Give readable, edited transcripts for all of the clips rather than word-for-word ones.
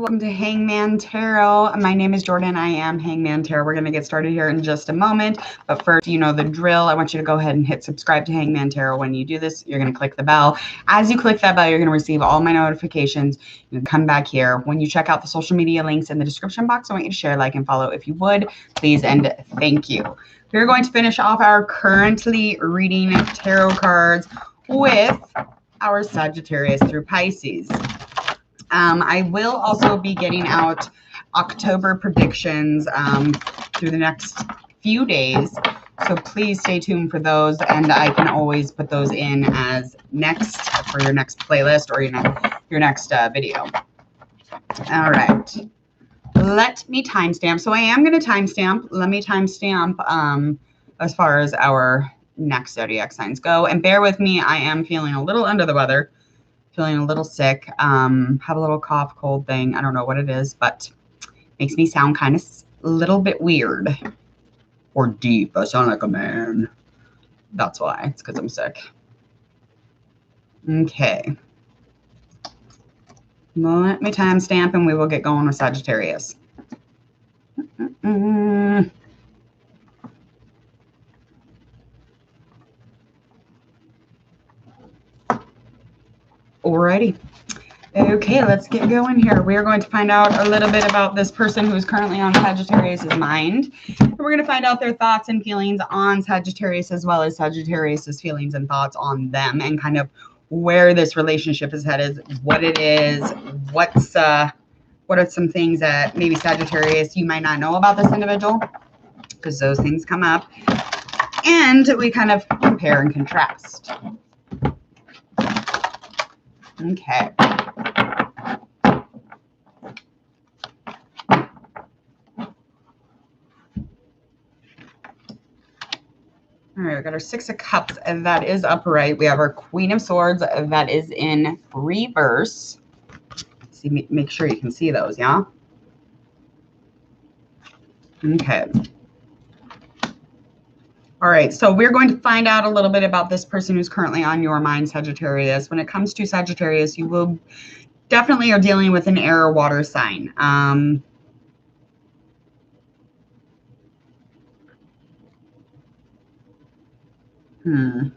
Welcome to Hangman Tarot. My name is Jordan. I am Hangman Tarot. We're going to get started here in just a moment. But first, you know the drill. I want you to go ahead and hit subscribe to Hangman Tarot. When you do this, you're going to click the bell. As you click that bell, you're going to receive all my notifications. You can come back here. When you check out the social media links in the description box, I want you to share, like, and follow if you would, please, and thank you. We're going to finish off our currently reading tarot cards with our Sagittarius through Pisces. I will also be getting out October predictions through the next few days, so please stay tuned for those, and I can always put those in as next for your next playlist or your next video. All right, let me timestamp. So I am going to timestamp. Let me timestamp as far as our next zodiac signs go, and bear with me. I am feeling a little under the weather. Feeling a little sick, have a little cough, cold thing. I don't know what it is, but makes me sound kind of a little bit weird or deep. I sound like a man. That's why. It's because I'm sick. Okay. Let me timestamp and we will get going with Sagittarius. Alrighty. Okay, let's get going here. We are going to find out a little bit about this person who is currently on Sagittarius's mind. And we're going to find out their thoughts and feelings on Sagittarius, as well as Sagittarius's feelings and thoughts on them, and kind of where this relationship is headed, what it is, what are some things that maybe Sagittarius you might not know about this individual, because those things come up. And we kind of compare and contrast. Okay. All right, we got our Six of Cups, and that is upright. We have our Queen of Swords, that is in reverse. See, make sure you can see those, yeah? Okay. All right, so we're going to find out a little bit about this person who's currently on your mind, Sagittarius. When it comes to Sagittarius, you will definitely are dealing with an air or water sign. They're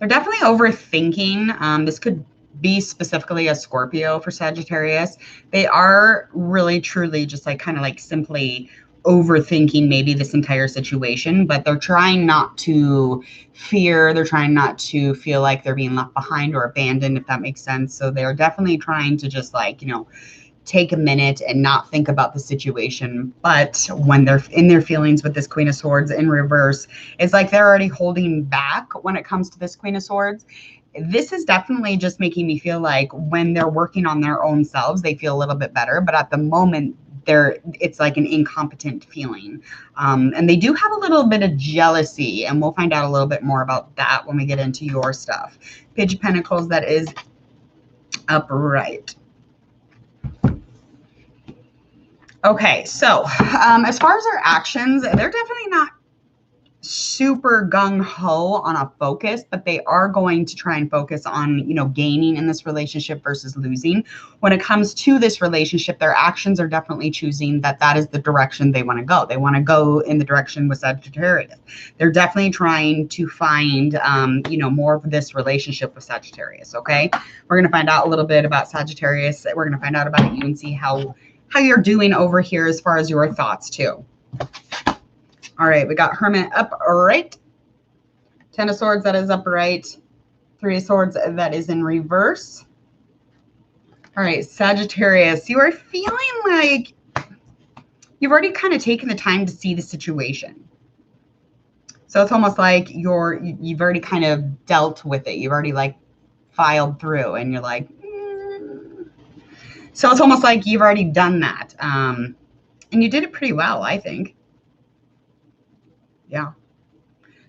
definitely overthinking. This could be specifically a Scorpio for Sagittarius. They are really, truly just like kind of like simply overthinking maybe this entire situation, but they're trying not to fear. They're trying not to feel like they're being left behind or abandoned, if that makes sense. So they're definitely trying to just like, you know, take a minute and not think about the situation. But when they're in their feelings with this Queen of Swords in reverse, it's like they're already holding back when it comes to this Queen of Swords. This is definitely just making me feel like when they're working on their own selves, they feel a little bit better. But at the moment, it's like an incompetent feeling. And they do have a little bit of jealousy, and we'll find out a little bit more about that when we get into your stuff. Page of Pentacles, that is upright. Okay, so as far as their actions, they're definitely not super gung-ho on a focus, but they are going to try and focus on, you know, gaining in this relationship versus losing. When it comes to this relationship, their actions are definitely choosing that is the direction they want to go. They want to go in the direction with Sagittarius. They're definitely trying to find, you know, more of this relationship with Sagittarius, okay? We're going to find out a little bit about Sagittarius. We're going to find out about you and see how you're doing over here as far as your thoughts too. All right, we got Hermit upright. Ten of Swords, that is upright. Three of Swords, that is in reverse. All right, Sagittarius, you are feeling like you've already kind of taken the time to see the situation. So it's almost like you've already kind of dealt with it. You've already like filed through, and you're like, So it's almost like you've already done that. And you did it pretty well, I think. Yeah.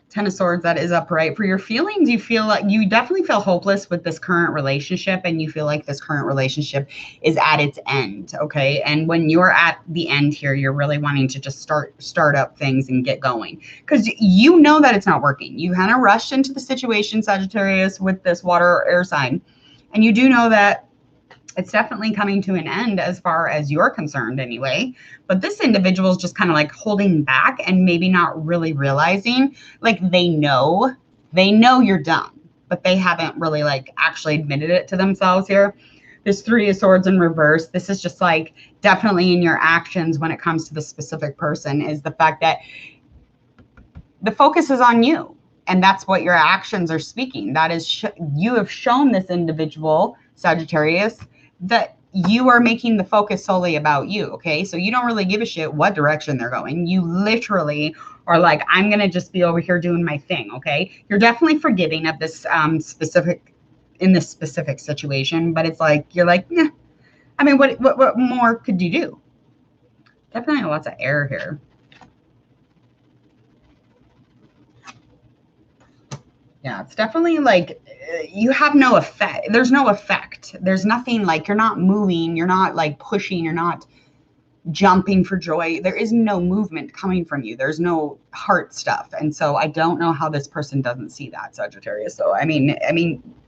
Ten of Swords, that is upright. For your feelings, you feel like you definitely feel hopeless with this current relationship, and you feel like this current relationship is at its end, okay? And when you're at the end here, you're really wanting to just start up things and get going, because you know that it's not working. You kind of rushed into the situation, Sagittarius, with this water or air sign, and you do know that It's definitely coming to an end as far as you're concerned anyway. But this individual is just kind of like holding back and maybe not really realizing, like they know you're done, but they haven't really like actually admitted it to themselves here. This Three of Swords in reverse. This is just like definitely in your actions when it comes to the specific person, is the fact that the focus is on you. And that's what your actions are speaking. That is, you have shown this individual, Sagittarius, that you are making the focus solely about you. Okay. So you don't really give a shit what direction they're going. You literally are like, I'm going to just be over here doing my thing. Okay. You're definitely forgiving of this in this specific situation, but it's like, you're like, yeah. I mean, what more could you do? Definitely lots of air here. Yeah, it's definitely like you have no effect. There's no effect. There's nothing, like you're not moving. You're not like pushing. You're not jumping for joy. There is no movement coming from you. There's no heart stuff. And so I don't know how this person doesn't see that, Sagittarius. So I mean,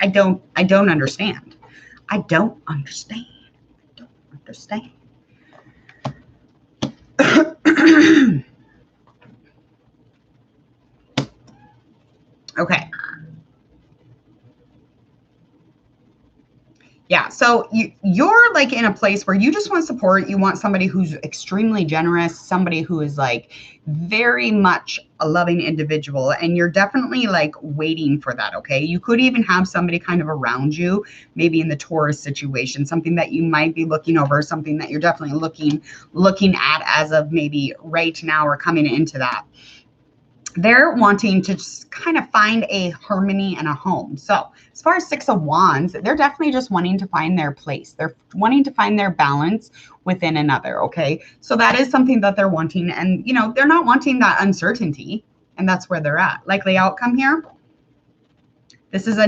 I don't understand. I don't understand. I don't understand. Okay. Yeah, so you're like in a place where you just want support. You want somebody who's extremely generous, somebody who is like very much a loving individual, and you're definitely like waiting for that, okay? You could even have somebody kind of around you, maybe in the Taurus situation, something that you might be looking over, something that you're definitely looking at as of maybe right now or coming into that. They're wanting to just kind of find a harmony and a home. So as far as Six of Wands, they're definitely just wanting to find their place. They're wanting to find their balance within another, okay? So that is something that they're wanting. And, you know, they're not wanting that uncertainty. And that's where they're at. Likely outcome here. This is a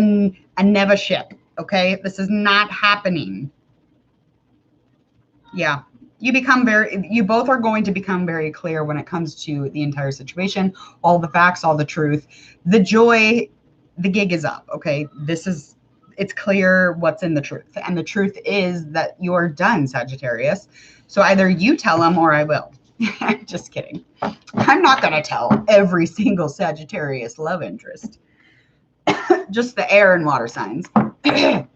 never ship, okay? This is not happening. Yeah. You both are going to become very clear when it comes to the entire situation, all the facts, all the truth, the joy, the gig is up. Okay. It's clear what's in the truth. And the truth is that you're done, Sagittarius. So either you tell them or I will. Just kidding. I'm not going to tell every single Sagittarius love interest. Just the air and water signs. Okay.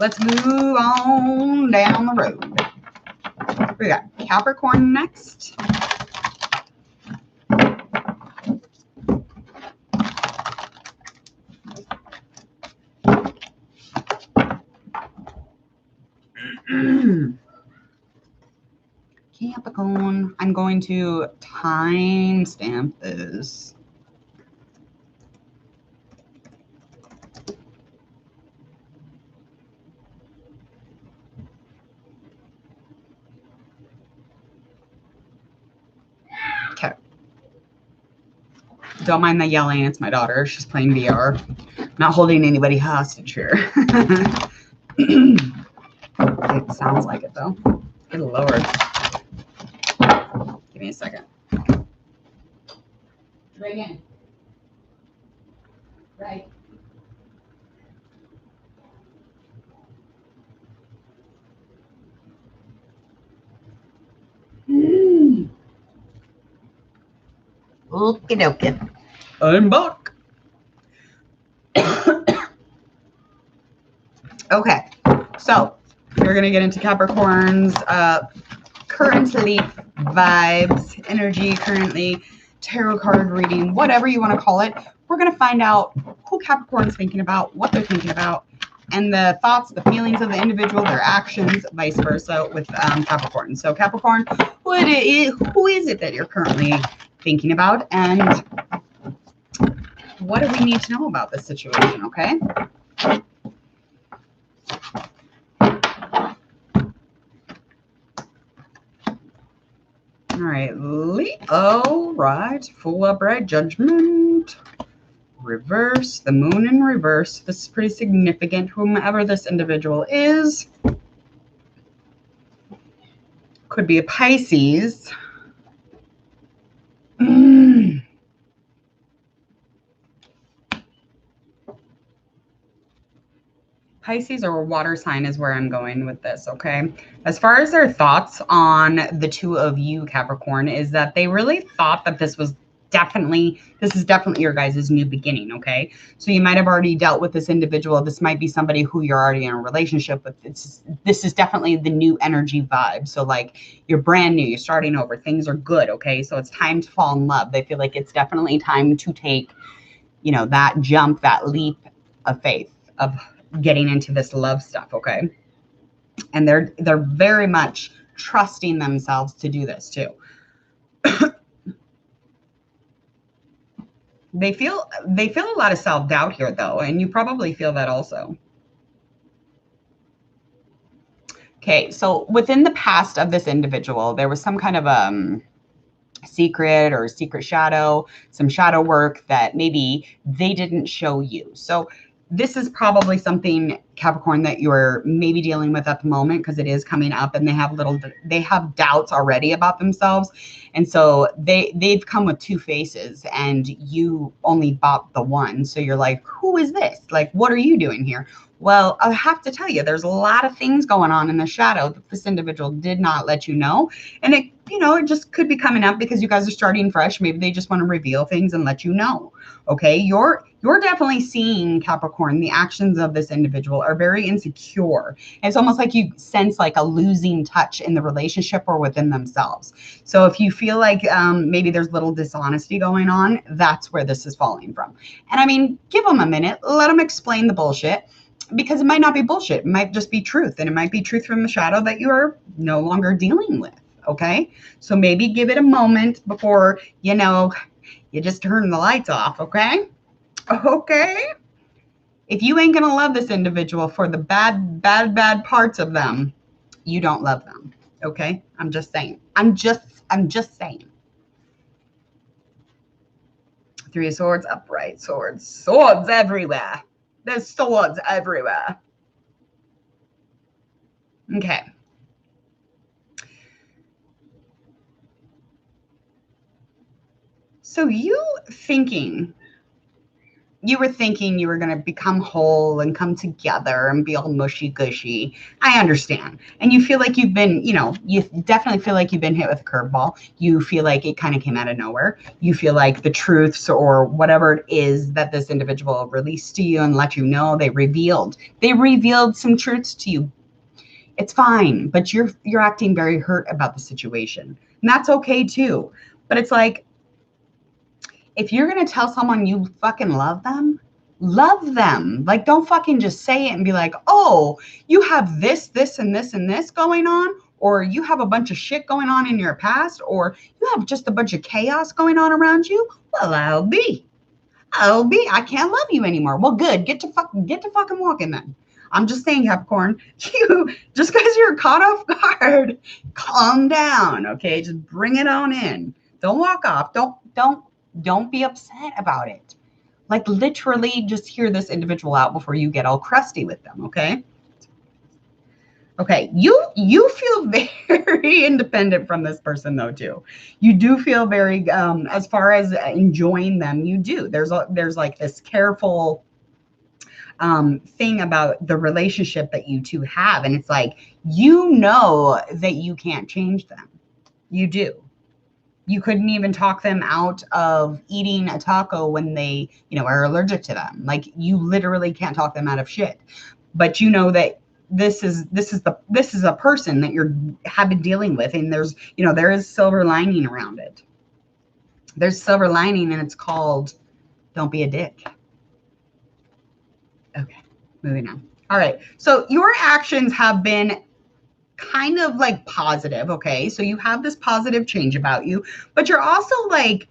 Let's move on down the road. We got Capricorn next. Capricorn. I'm going to time stamp this. Okay. Don't mind the yelling. It's my daughter. She's playing VR. Not holding anybody hostage here. It sounds like it though. Good Lord. Give me a second. Right in. Right. Okie dokie. I'm back. Okay, so we're going to get into Capricorn's currently vibes, energy, currently tarot card reading, whatever you want to call it. We're going to find out who Capricorn's thinking about, what they're thinking about, and the thoughts, the feelings of the individual, their actions, vice versa with Capricorn. So Capricorn, who is it that you're currently thinking about, and what do we need to know about this situation, okay? All right, Leo, right, full upright judgment, reverse, the moon in reverse. This is pretty significant, whomever this individual is. Could be a Pisces. Pisces or water sign is where I'm going with this, okay? As far as their thoughts on the two of you, Capricorn, is that they really thought that this is definitely your guys' new beginning, okay? So you might have already dealt with this individual. This might be somebody who you're already in a relationship with. This is definitely the new energy vibe. So like you're brand new, you're starting over, things are good, okay? So it's time to fall in love. They feel like it's definitely time to take, you know, that jump, that leap of faith, of getting into this love stuff, okay? And they're very much trusting themselves to do this too. They feel a lot of self-doubt here though, and you probably feel that also. Okay, so within the past of this individual, there was some kind of secret or secret shadow, some shadow work that maybe they didn't show you. So this is probably something, Capricorn, that you're maybe dealing with at the moment, because it is coming up and they have doubts already about themselves. And so they've come with two faces and you only bought the one. So you're like, who is this? Like, what are you doing here? Well, I have to tell you, there's a lot of things going on in the shadow that this individual did not let you know. And it, you know, it just could be coming up because you guys are starting fresh. Maybe they just want to reveal things and let you know. Okay, you're definitely seeing, Capricorn, the actions of this individual are very insecure. It's almost like you sense like a losing touch in the relationship or within themselves. So if you feel like maybe there's little dishonesty going on, that's where this is falling from. And I mean, give them a minute, let them explain the bullshit, because it might not be bullshit. It might just be truth. And it might be truth from the shadow that you are no longer dealing with. Okay, so maybe give it a moment before, you know, you just turn the lights off. Okay. Okay. If you ain't going to love this individual for the bad parts of them, you don't love them. Okay. I'm just saying. I'm just saying. Three of Swords, upright swords, swords everywhere. There's swords everywhere. Okay. So you were thinking you were going to become whole and come together and be all mushy gushy. I understand. And you feel like you've been, you know, you definitely feel like you've been hit with a curveball. You feel like it kind of came out of nowhere. You feel like the truths or whatever it is that this individual released to you and let you know, they revealed some truths to you. It's fine, but you're acting very hurt about the situation. And that's okay too. But it's like, if you're going to tell someone you fucking love them, love them. Like, don't fucking just say it and be like, oh, you have this, this, and this, and this going on, or you have a bunch of shit going on in your past, or you have just a bunch of chaos going on around you. Well, I can't love you anymore. Well, good. Get to fucking walking then. I'm just saying, Capricorn, you, just because you're caught off guard, calm down. Okay. Just bring it on in. Don't walk off. Don't be upset about it. Like, literally just hear this individual out before you get all crusty with them, okay? Okay, you feel very independent from this person though too. You do feel very as far as enjoying them, you do. There's like this careful thing about the relationship that you two have, and it's like, you know that you can't change them. You do. You couldn't even talk them out of eating a taco when they, you know, are allergic to them. Like, you literally can't talk them out of shit. But you know that this is a person that have been dealing with, and there's, you know, there is silver lining around it. There's silver lining, and it's called don't be a dick. Okay, moving on. All right. So your actions have been kind of like positive. Okay. So you have this positive change about you, but you're also like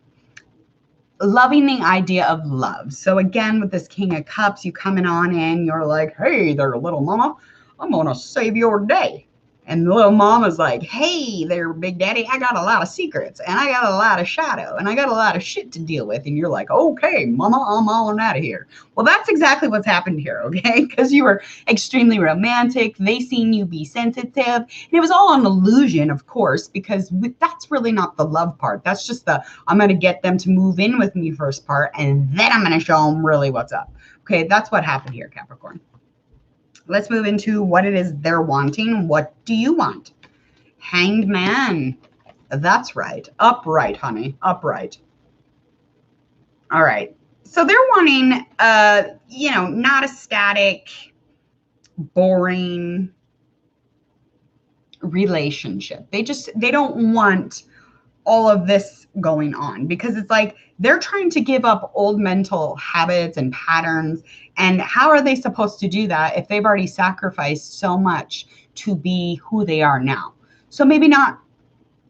loving the idea of love. So again, with this King of Cups, you coming on in, you're like, hey there, little mama, I'm going to save your day. And the little mama's like, hey there, big daddy, I got a lot of secrets and I got a lot of shadow and I got a lot of shit to deal with. And you're like, okay, mama, I'm all out of here. Well, that's exactly what's happened here, okay? Because you were extremely romantic. They seen you be sensitive. And it was all an illusion, of course, because that's really not the love part. That's just the, I'm going to get them to move in with me first part, and then I'm going to show them really what's up. Okay, that's what happened here, Capricorn. Let's move into what it is they're wanting. What do you want? Hanged Man. That's right. Upright, honey. Upright. All right. So they're wanting, not a static, boring relationship. They don't want all of this going on, because it's like they're trying to give up old mental habits and patterns. And how are they supposed to do that if they've already sacrificed so much to be who they are now? So maybe not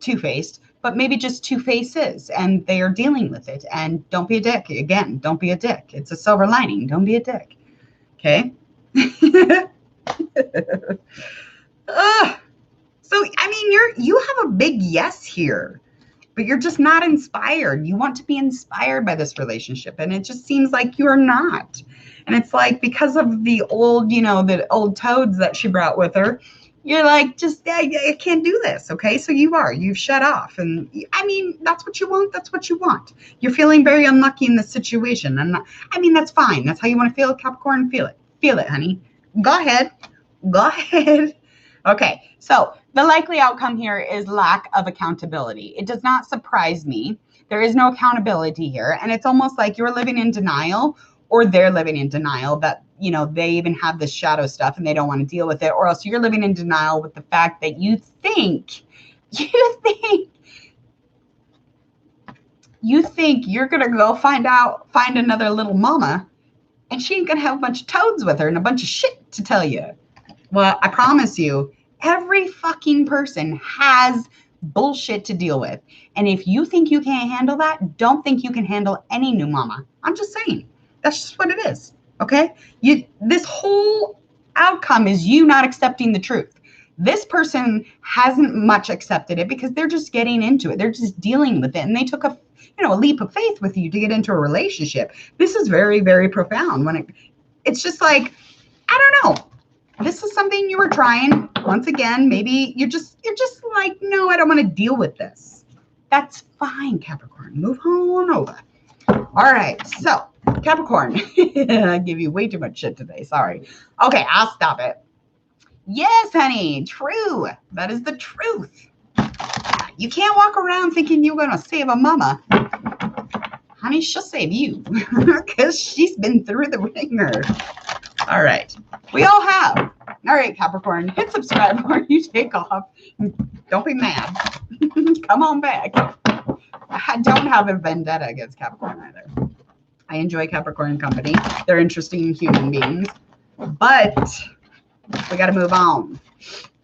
two-faced, but maybe just two faces, and they are dealing with it. And don't be a dick. Again, don't be a dick. It's a silver lining. Don't be a dick. Okay? So, I mean, you have a big yes here, but you're just not inspired. You want to be inspired by this relationship, and it just seems like you're not. And it's like, because of the the old toads that she brought with her, you're like, just, I can't do this. Okay. So you've shut off. And I mean, that's what you want. That's what you want. You're feeling very unlucky in this situation. And I mean, that's fine. That's how you want to feel, Capricorn. Feel it. Feel it, honey. Go ahead. Go ahead. Okay. So the likely outcome here is lack of accountability. It does not surprise me. There is no accountability here. And it's almost like you're living in denial, or they're living in denial that, they even have this shadow stuff and they don't want to deal with it. Or else you're living in denial with the fact that you think you're going to go find another little mama, and she ain't going to have a bunch of toads with her and a bunch of shit to tell you. Well, I promise you, every fucking person has bullshit to deal with. And if you think you can't handle that, don't think you can handle any new mama. I'm just saying. That's just what it is. Okay? This whole outcome is you not accepting the truth. This person hasn't much accepted it because they're just getting into it. They're just dealing with it. And they took a leap of faith with you to get into a relationship. This is very, very profound. It's just like, I don't know. This is something you were trying. Once again, maybe you're just like, no, I don't want to deal with this. That's fine, Capricorn. Move on over. All right. So, Capricorn, I give you way too much shit today. Sorry. Okay, I'll stop it. Yes, honey. True. That is the truth. You can't walk around thinking you're going to save a mama. Honey, she'll save you because she's been through the ringer. All right. We all have. All right, Capricorn, hit subscribe before you take off. Don't be mad. Come on back. I don't have a vendetta against Capricorn either. I enjoy Capricorn company. They're interesting human beings. But we got to move on.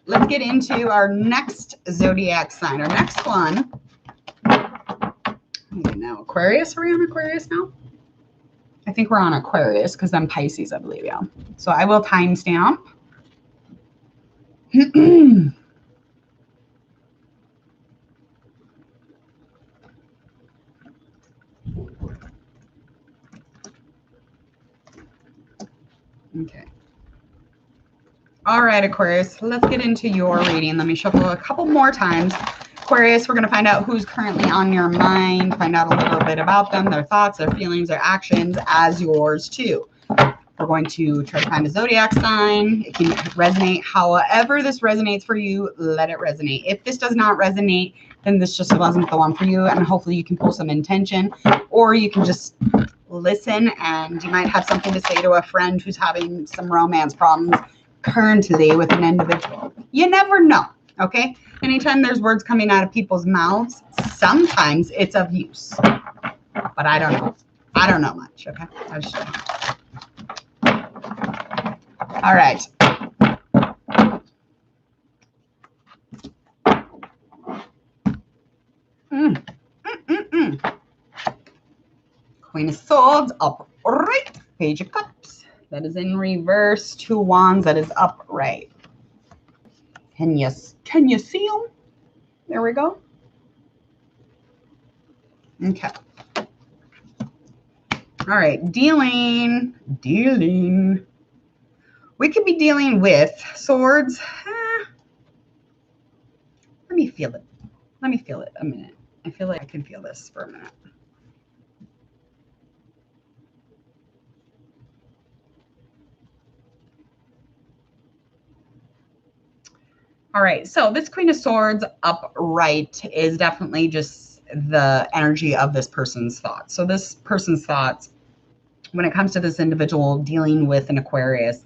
Let's get into our next zodiac sign. Our next one. Now, Aquarius. Are we on Aquarius now? I think we're on Aquarius because I'm Pisces, I believe, yeah. So I will timestamp. Okay. All right, Aquarius, let's get into your reading. Let me shuffle a couple more times. Aquarius, we're going to find out who's currently on your mind, find out a little bit about them, their thoughts, their feelings, their actions, as yours too. We're going to try to find a zodiac sign. It can resonate however this resonates for you. Let it resonate. If this does not resonate, then this just wasn't the one for you. And hopefully you can pull some intention, or you can just listen, and you might have something to say to a friend who's having some romance problems currently with an individual. You never know. Okay. Anytime there's words coming out of people's mouths, sometimes it's of use. But I don't know. I don't know much. Okay. All right. Queen of Swords, upright. Page of Cups, that is in reverse. Two Wands, that is upright. Can you see them? There we go. Okay. All right, dealing. We could be dealing with swords. Let me feel it. Let me feel it a minute. I feel like I can feel this for a minute. All right, so this Queen of Swords upright is definitely just the energy of this person's thoughts. So this person's thoughts, when it comes to this individual dealing with an Aquarius,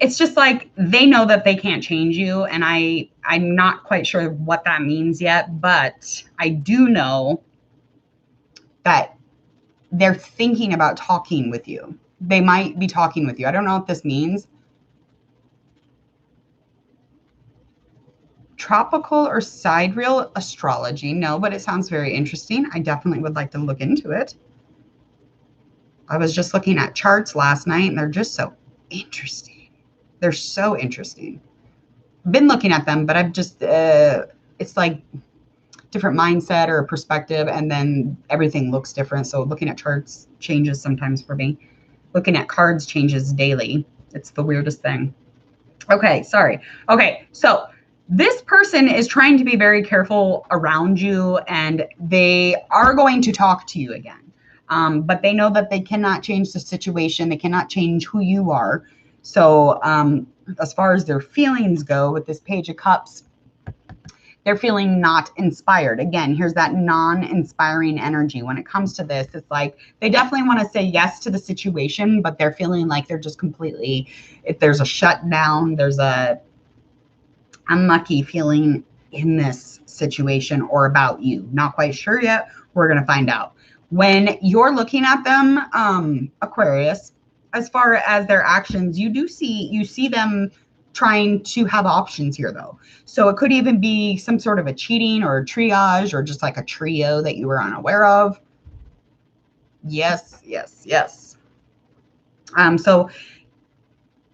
it's just like they know that they can't change you. And I'm not quite sure what that means yet, but I do know that they're thinking about talking with you. They might be talking with you. I don't know what this means. Tropical or sidereal astrology? No, but it sounds very interesting. I definitely would like to look into it. I was just looking at charts last night and they're just so interesting. They're so interesting. Been looking at them, but I've just, it's like different mindset or perspective, and then everything looks different. So looking at charts changes sometimes for me. Looking at cards changes daily. It's the weirdest thing. Okay, sorry. Okay, so this person is trying to be very careful around you, and they are going to talk to you again. But they know that they cannot change the situation. They cannot change who you are. So as far as their feelings go with this Page of Cups, they're feeling not inspired. Again, here's that non-inspiring energy. When it comes to this, it's like they definitely want to say yes to the situation, but they're feeling like they're just completely, if there's a shutdown, there's a unlucky feeling in this situation or about you. Not quite sure yet. We're going to find out. When you're looking at them, Aquarius, as far as their actions, you see them trying to have options here, though. So it could even be some sort of a cheating or a triage or just like a trio that you were unaware of. Yes, yes, yes. So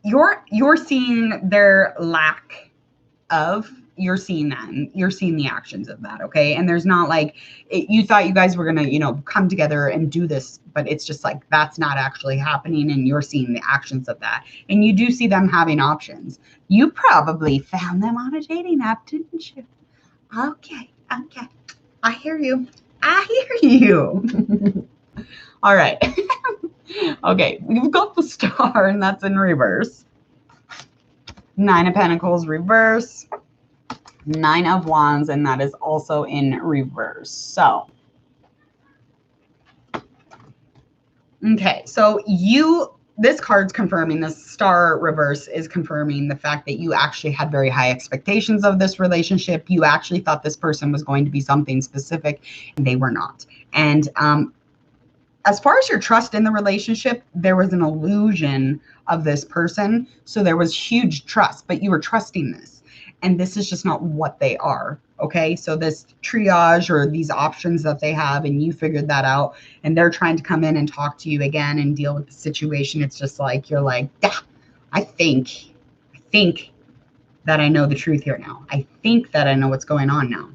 you're seeing their lack of, you're seeing that, and you're seeing the actions of that. Okay. And there's not like you thought you guys were going to, come together and do this, but it's just like, that's not actually happening. And you're seeing the actions of that. And you do see them having options. You probably found them on a dating app, didn't you? Okay. Okay. I hear you. I hear you. All right. Okay. We've got the Star, and that's in reverse. 9 of Pentacles reverse, 9 of Wands, and that is also in reverse. So, okay, so this card's confirming, this Star reverse is confirming the fact that you actually had very high expectations of this relationship. You actually thought this person was going to be something specific, and they were not. And as far as your trust in the relationship, there was an illusion of this person. So there was huge trust, but you were trusting this. And this is just not what they are. Okay. So this triage or these options that they have, and you figured that out, and they're trying to come in and talk to you again and deal with the situation. It's just like, you're like, I think that I know the truth here now. I think that I know what's going on now.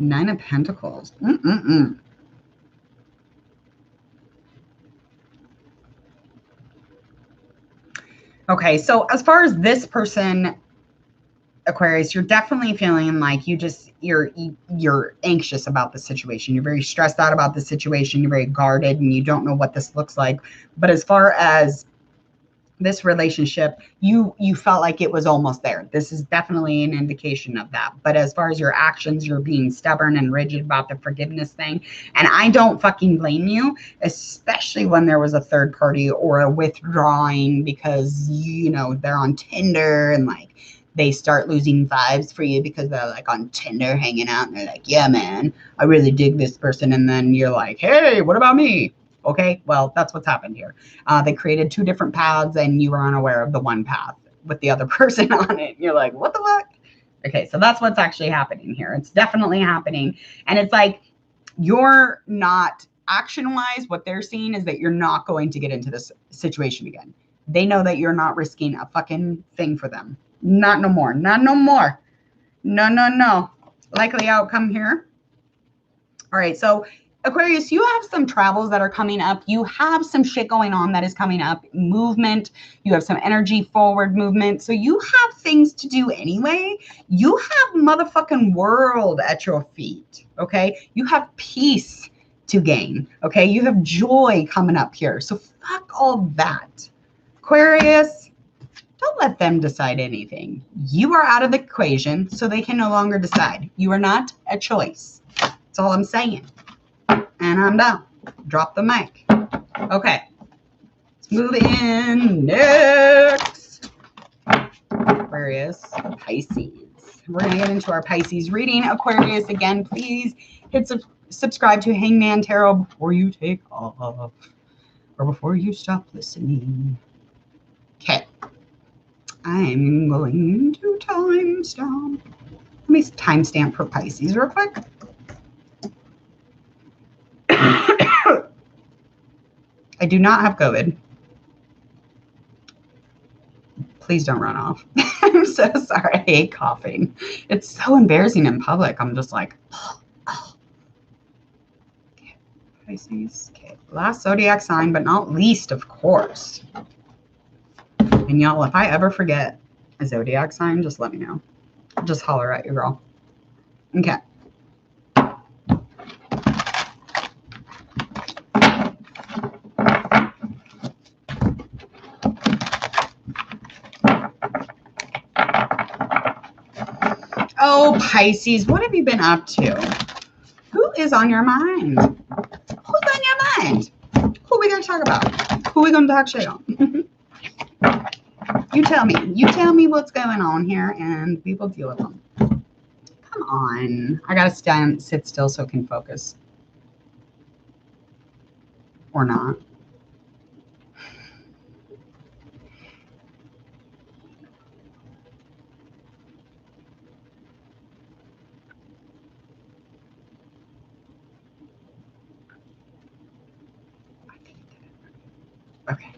9 of Pentacles. Okay, so as far as this person, Aquarius, you're definitely feeling like you're anxious about the situation. You're very stressed out about the situation. You're very guarded, and you don't know what this looks like. But as far as this relationship, you felt like it was almost there. This is definitely an indication of that. But as far as your actions, you're being stubborn and rigid about the forgiveness thing. And I don't fucking blame you, especially when there was a third party or a withdrawing, because, they're on Tinder and like they start losing vibes for you because they're like on Tinder hanging out and they're like, yeah, man, I really dig this person. And then you're like, hey, what about me? Okay, well, that's what's happened here. They created 2 different paths, and you were unaware of the one path with the other person on it. You're like, what the fuck? Okay, so that's what's actually happening here. It's definitely happening. And it's like, you're not, action-wise, what they're seeing is that you're not going to get into this situation again. They know that you're not risking a fucking thing for them. Not no more. Not no more. No, no, no. Likely outcome here. All right, so Aquarius, you have some travels that are coming up. You have some shit going on that is coming up. Movement. You have some energy forward movement. So you have things to do anyway. You have motherfucking world at your feet. Okay. You have peace to gain. Okay. You have joy coming up here. So fuck all that. Aquarius, don't let them decide anything. You are out of the equation, so they can no longer decide. You are not a choice. That's all I'm saying. And I'm done. Drop the mic. Okay. Let's move in next. Aquarius, Pisces. We're going to get into our Pisces reading. Aquarius, again, please hit subscribe to Hangman Tarot before you take off or before you stop listening. Okay. I'm going to timestamp. Let me timestamp for Pisces real quick. I do not have COVID. Please don't run off. I'm so sorry. I hate coughing. It's so embarrassing in public. I'm just like, oh. Okay. Pisces. Okay. Last zodiac sign, but not least, of course. And y'all, if I ever forget a zodiac sign, just let me know. Just holler at your girl. Okay. Oh, Pisces, what have you been up to? Who is on your mind? Who's on your mind? Who are we going to talk about? Who are we going to talk shit on? You tell me. You tell me what's going on here, and we will deal with them. Come on. I got to sit still so I can focus. Or not. Okay.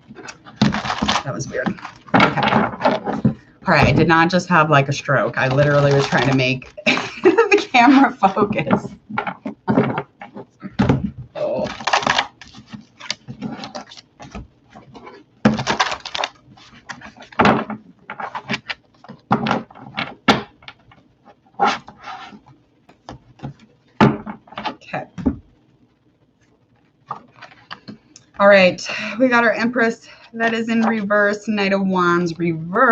That was weird. Okay. All right. I did not just have like a stroke. I literally was trying to make the camera focus. Oh. Okay. All right. We got our Empress. That is in reverse. Knight of Wands reversed.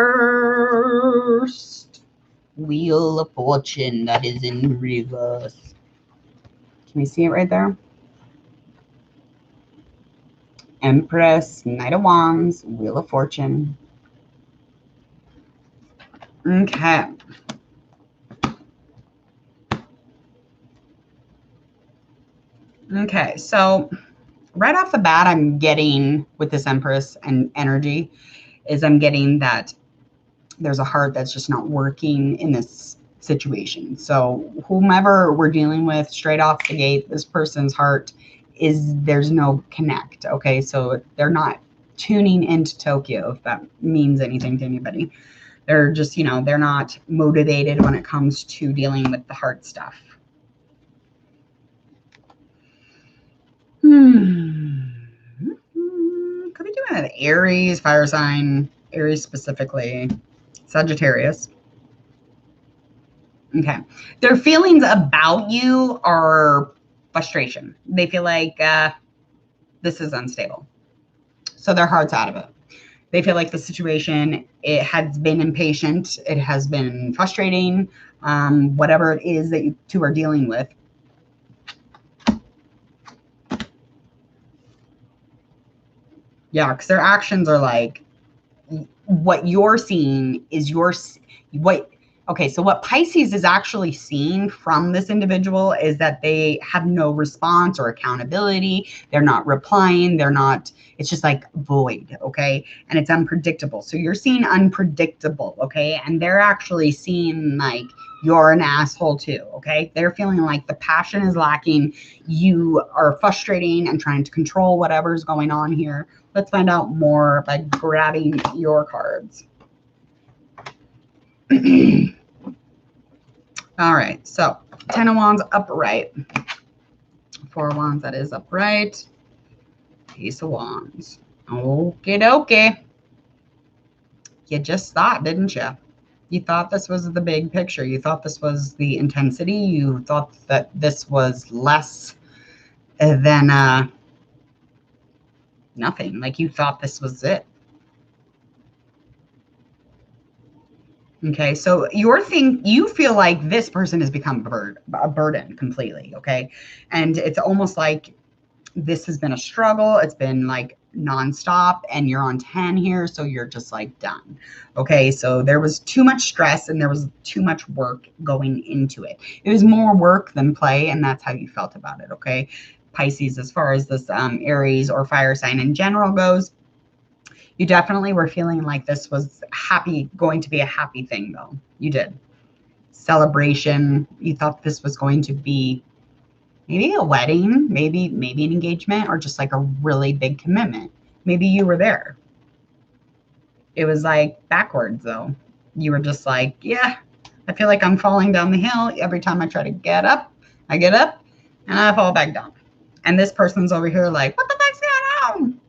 Wheel of Fortune. That is in reverse. Can you see it right there? Empress, Knight of Wands, Wheel of Fortune. Okay. Okay, so right off the bat, I'm getting with this Empress and energy is I'm getting that there's a heart that's just not working in this situation. So whomever we're dealing with straight off the gate, this person's heart there's no connect. Okay. So they're not tuning into Tokyo, if that means anything to anybody. They're just, they're not motivated when it comes to dealing with the heart stuff. Could be doing an Aries, fire sign, Aries specifically, Sagittarius. Okay. Their feelings about you are frustration. They feel like this is unstable. So their heart's out of it. They feel like the situation, it has been impatient. It has been frustrating. Whatever it is that you two are dealing with. Yeah, because their actions are like, what you're seeing is okay, so what Pisces is actually seeing from this individual is that they have no response or accountability. They're not replying. It's just like void, okay? And it's unpredictable. So you're seeing unpredictable, okay? And they're actually seeing like you're an asshole too, okay? They're feeling like the passion is lacking. You are frustrating and trying to control whatever's going on here. Let's find out more by grabbing your cards. All right, so 10 of Wands upright. 4 of Wands, that is upright. Ace of Wands. Okie dokie. You just thought, didn't you? You thought this was the big picture. You thought this was the intensity. You thought that this was less than nothing. Like you thought this was it. Okay, so you feel like this person has become a burden completely, okay? And it's almost like this has been a struggle. It's been like nonstop, and you're on 10 here, so you're just like done. Okay, so there was too much stress and there was too much work going into it. It was more work than play, and that's how you felt about it, okay? Pisces, as far as this Aries or fire sign in general goes, you definitely were feeling like this was going to be a happy thing, though. You did. Celebration. You thought this was going to be maybe a wedding, maybe an engagement, or just like a really big commitment. Maybe you were there. It was like backwards, though. You were just like, yeah, I feel like I'm falling down the hill. Every time I try to get up, I get up and I fall back down. And this person's over here like, what the fuck's going on?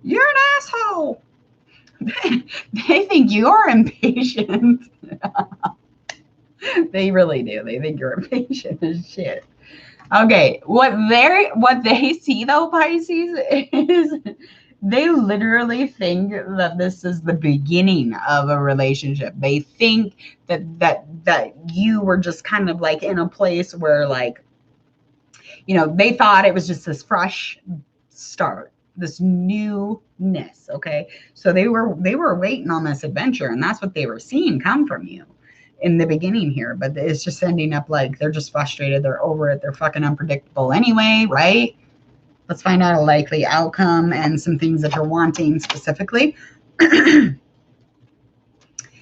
You're an asshole. They think you're impatient. They really do. They think you're impatient as shit. Okay, what they see though, Pisces, is they literally think that this is the beginning of a relationship. They think that you were just kind of like in a place where, like, you know, they thought it was just this fresh start, this newness. Okay, so they were waiting on this adventure, and that's what they were seeing come from you in the beginning here. But it's just ending up like they're just frustrated, they're over it, they're fucking unpredictable anyway, right? Let's find out a likely outcome and some things that you're wanting specifically.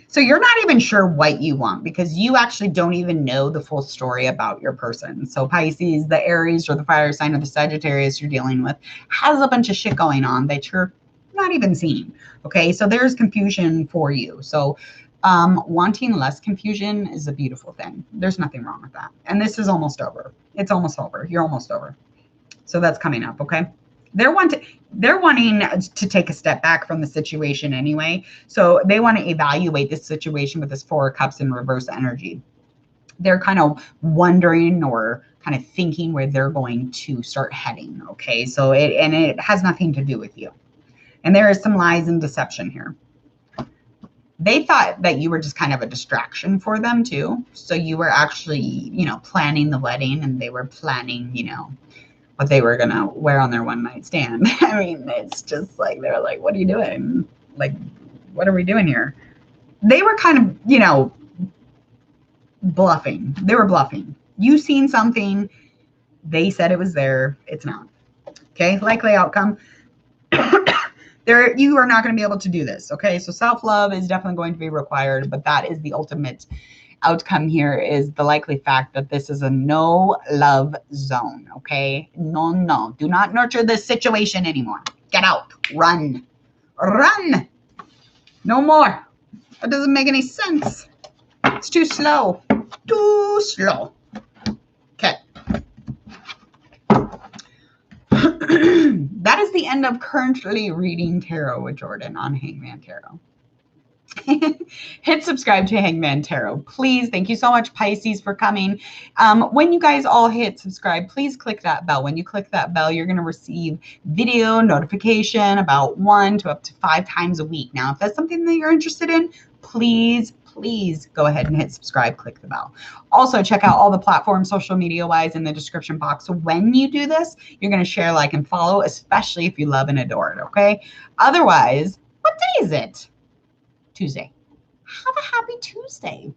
So you're not even sure what you want because you actually don't even know the full story about your person. So Pisces, the Aries or the fire sign, or the Sagittarius you're dealing with has a bunch of shit going on that you're not even seeing. Okay, so there's confusion for you. So wanting less confusion is a beautiful thing. There's nothing wrong with that. And this is almost over. It's almost over. You're almost over. So that's coming up, okay? They're wanting to take a step back from the situation anyway. So they want to evaluate this situation with this Four of Cups in reverse energy. They're kind of wondering or kind of thinking where they're going to start heading, okay? So it has nothing to do with you. And there is some lies and deception here. They thought that you were just kind of a distraction for them too. So you were actually, you know, planning the wedding, and they were planning, you know, what they were going to wear on their one night stand. I mean, it's just like, they're like, what are you doing? Like, what are we doing here? They were kind of, you know, bluffing. They were bluffing. You seen something. They said it was there. It's not. Okay. Likely outcome. You are not going to be able to do this. Okay. So self-love is definitely going to be required, but that is the ultimate outcome here, is the likely fact that this is a no love zone. Okay. No. Do not nurture this situation anymore. Get out. Run. No more. That doesn't make any sense. It's too slow. Okay. That is the end of currently reading tarot with Jordan on Hangman Tarot. Hit subscribe to Hangman Tarot, please. Thank you so much, Pisces, for coming. When you guys all hit subscribe, please click that bell. When you click that bell, you're going to receive video notification about 1 to up to 5 times a week. Now, if that's something that you're interested in, please go ahead and hit subscribe, click the bell. Also, check out all the platforms, social media-wise, in the description box. So when you do this, you're going to share, like, and follow, especially if you love and adore it, okay? Otherwise, what day is it? Tuesday. Have a happy Tuesday.